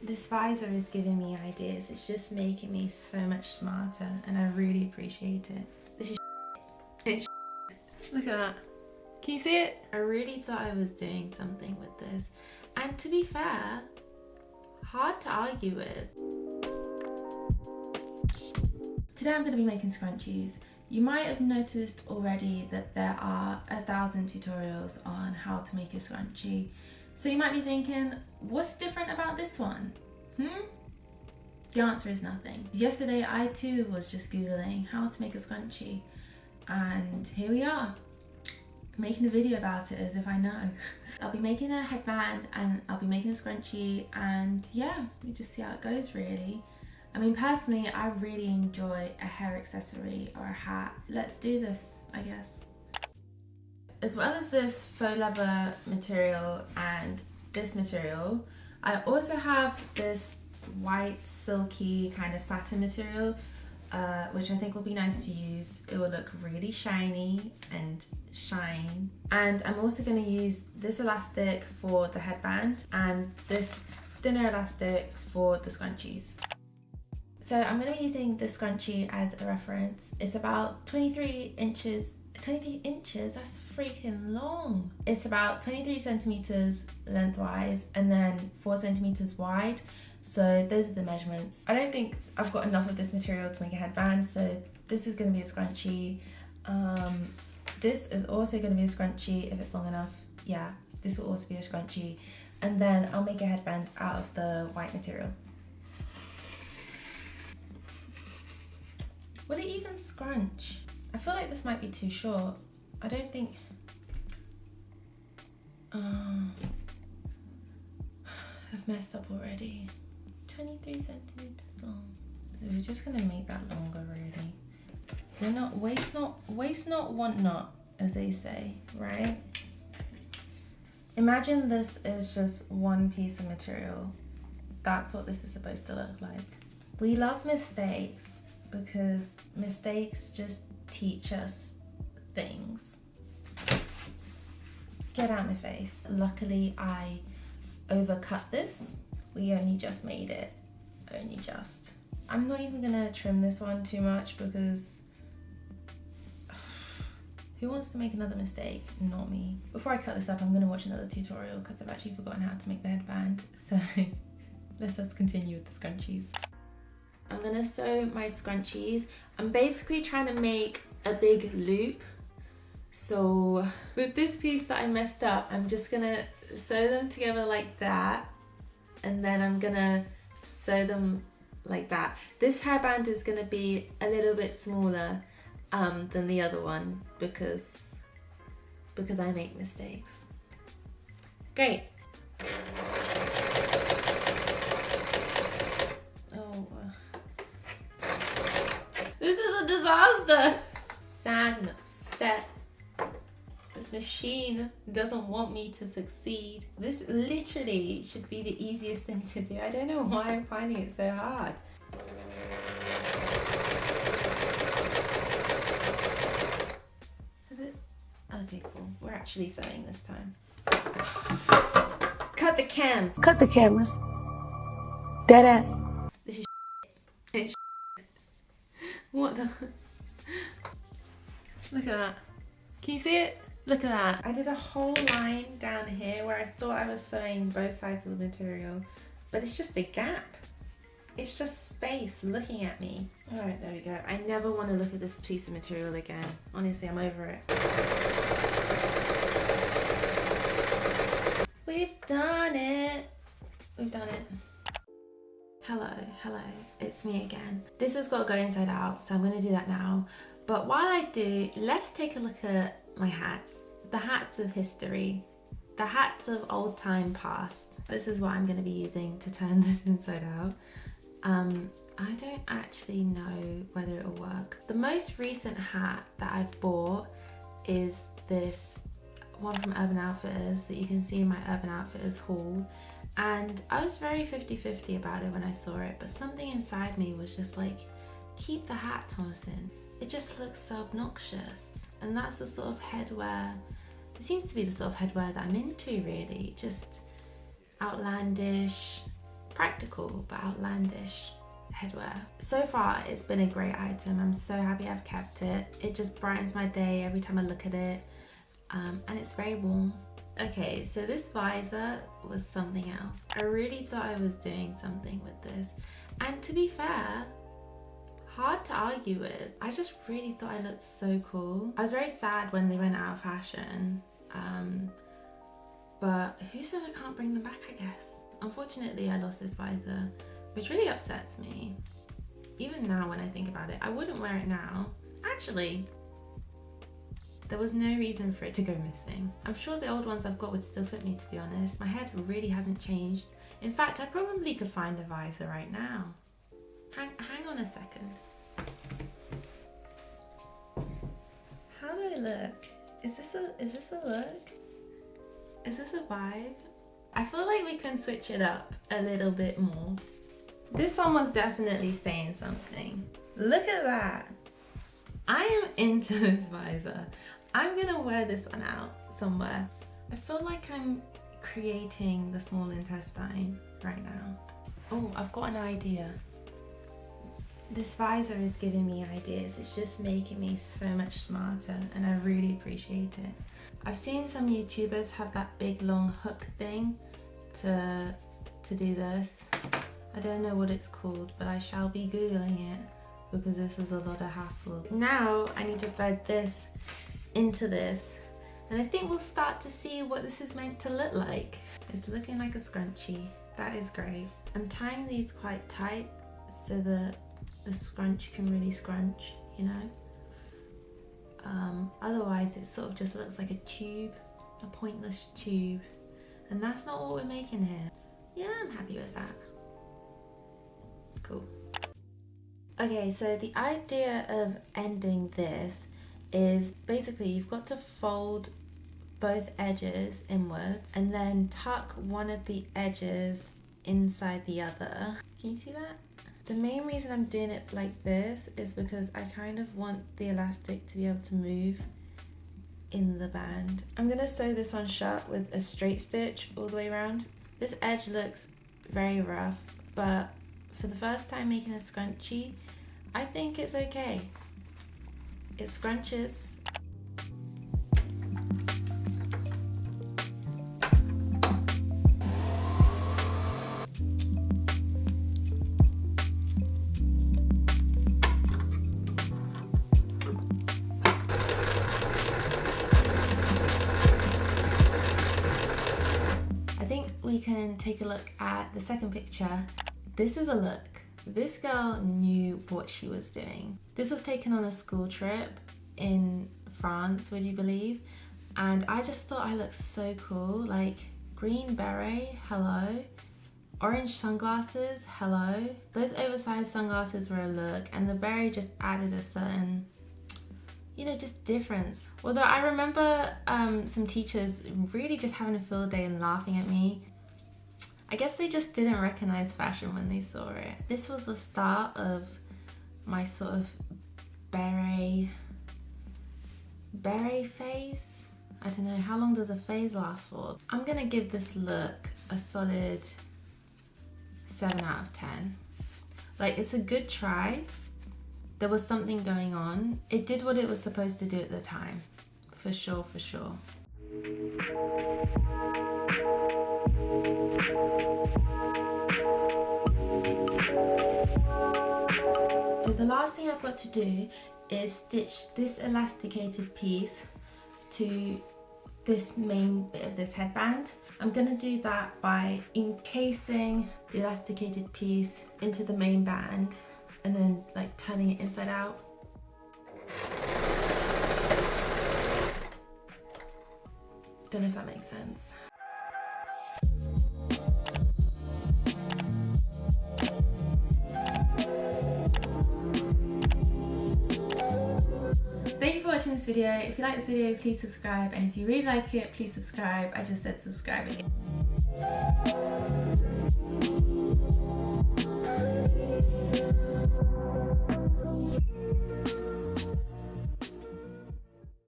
This visor is giving me ideas. It's just making me so much smarter and I really appreciate it. This is it's look at that. Can you see it? I really thought I was doing something with this. And to be fair, hard to argue with. Today I'm going to be making scrunchies. You might have noticed already that there are 1,000 tutorials on how to make a scrunchie. So you might be thinking, what's different about this one? The answer is nothing. Yesterday I too was just Googling how to make a scrunchie, and here we are, making a video about it as if I know. I'll be making a headband and I'll be making a scrunchie, and yeah, we just see how it goes really. I mean, personally, I really enjoy a hair accessory or a hat. Let's do this, I guess. As well as this faux leather material and this material, I also have this white silky kind of satin material, which I think will be nice to use. It will look really shiny and shine. And I'm also going to use this elastic for the headband and this thinner elastic for the scrunchies. So I'm going to be using this scrunchie as a reference. It's about 23 inches. 23 inches? That's freaking long. It's about 23 centimeters lengthwise and then 4 centimeters wide. So those are the measurements. I don't think I've got enough of this material to make a headband, so this is going to be a scrunchie. This is also going to be a scrunchie if it's long enough. Yeah, this will also be a scrunchie. And then I'll make a headband out of the white material. Will it even scrunch? I feel like this might be too short. I don't think... I've messed up already. 23 centimeters long. So we're just gonna make that longer really. We're not, waste not, want not, as they say, right? Imagine this is just one piece of material. That's what this is supposed to look like. We love mistakes because mistakes just teach us things. Get out of my face. Luckily I overcut this. We only just made it, only just. I'm not even gonna trim this one too much because who wants to make another mistake? Not me. Before I cut this up, I'm gonna watch another tutorial because I've actually forgotten how to make the headband. So let's just continue with the scrunchies. I'm gonna sew my scrunchies. I'm basically trying to make a big loop. So with this piece that I messed up, I'm just gonna sew them together like that, and then I'm gonna sew them like that. This hairband is gonna be a little bit smaller than the other one because I make mistakes. Great. This is a disaster! Sad and upset. This machine doesn't want me to succeed. This literally should be the easiest thing to do. I don't know why I'm finding it so hard. Is it? Okay, cool. We're actually sewing this time. Cut the cams. Cut the cameras. Dead ass. This is it's what the? Look at that. Can you see it? Look at that. I did a whole line down here where I thought I was sewing both sides of the material, but it's just a gap. It's just space looking at me. All right, there we go. I never want to look at this piece of material again. Honestly, I'm over it. We've done it. We've done it. Hello, it's me again. This has got to go inside out, so I'm going to do that now. But while I do, let's take a look at my hats. The hats of history. The hats of old time past. This is what I'm going to be using to turn this inside out. I don't actually know whether it'll work. The most recent hat that I've bought is this one from Urban Outfitters that you can see in my Urban Outfitters haul. And I was very 50-50 about it when I saw it, but something inside me was just like, keep the hat, Thomason. It just looks so obnoxious. And that's the sort of headwear, it seems to be the sort of headwear that I'm into really. Just outlandish, practical but outlandish headwear. So far it's been a great item. I'm so happy I've kept it. It just brightens my day every time I look at it, and it's very warm. Okay, so this visor was something else. I really thought I was doing something with this, and to be fair, hard to argue with. I just really thought I looked so cool. I was very sad when they went out of fashion, but who said I can't bring them back, I guess. Unfortunately, I lost this visor, which really upsets me. Even now when I think about it, I wouldn't wear it now. Actually, there was no reason for it to go missing. I'm sure the old ones I've got would still fit me, to be honest. My head really hasn't changed. In fact, I probably could find a visor right now. Hang on a second. How do I look? Is this a look? Is this a vibe? I feel like we can switch it up a little bit more. This one was definitely saying something. Look at that. I am into this visor. I'm gonna wear this one out somewhere. I feel like I'm creating the small intestine right now. Oh, I've got an idea. This visor is giving me ideas. It's just making me so much smarter, and I really appreciate it. I've seen some YouTubers have that big long hook thing to do this. I don't know what it's called, but I shall be Googling it because this is a lot of hassle. Now I need to thread this into this, and I think we'll start to see what this is meant to look like. It's looking like a scrunchie. That is great. I'm tying these quite tight so that the scrunch can really scrunch, you know? Otherwise it sort of just looks like a tube, a pointless tube, and that's not what we're making here. Yeah, I'm happy with that. Cool. Okay, so the idea of ending this is basically you've got to fold both edges inwards and then tuck one of the edges inside the other. Can you see that? The main reason I'm doing it like this is because I kind of want the elastic to be able to move in the band. I'm gonna sew this one shut with a straight stitch all the way around. This edge looks very rough, but for the first time making a scrunchie, I think it's okay. It scrunches. We can take a look at the second picture. This is a look. This girl knew what she was doing. This was taken on a school trip in France, would you believe? And I just thought I looked so cool. Like green beret, hello. Orange sunglasses, hello. Those oversized sunglasses were a look, and the beret just added a certain, you know, just difference. Although I remember some teachers really just having a field day and laughing at me. I guess they just didn't recognize fashion when they saw it. This was the start of my sort of beret phase. I don't know, how long does a phase last for? I'm gonna give this look a solid 7 out of 10. Like, it's a good try. There was something going on. It did what it was supposed to do at the time. For sure, for sure. So the last thing I've got to do is stitch this elasticated piece to this main bit of this headband. I'm gonna do that by encasing the elasticated piece into the main band and then like turning it inside out. Don't know if that makes sense. Thank you for watching this video. If you like this video, please subscribe, and if you really like it, please subscribe. I just said subscribe again.